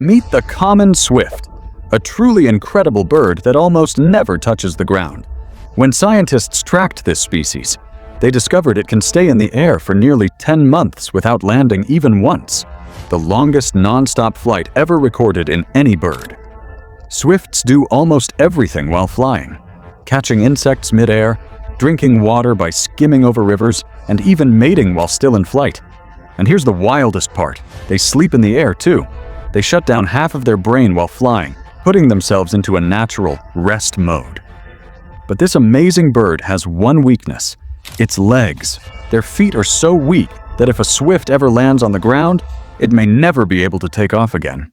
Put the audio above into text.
Meet the common swift, a truly incredible bird that almost never touches the ground. When scientists tracked this species, they discovered it can stay in the air for nearly 10 months without landing even once, the longest non-stop flight ever recorded in any bird. Swifts do almost everything while flying, catching insects mid-air, drinking water by skimming over rivers, and even mating while still in flight. And here's the wildest part: they sleep in the air too. They shut down half of their brain while flying, putting themselves into a natural rest mode. But this amazing bird has one weakness: its legs. Their feet are so weak that if a swift ever lands on the ground, it may never be able to take off again.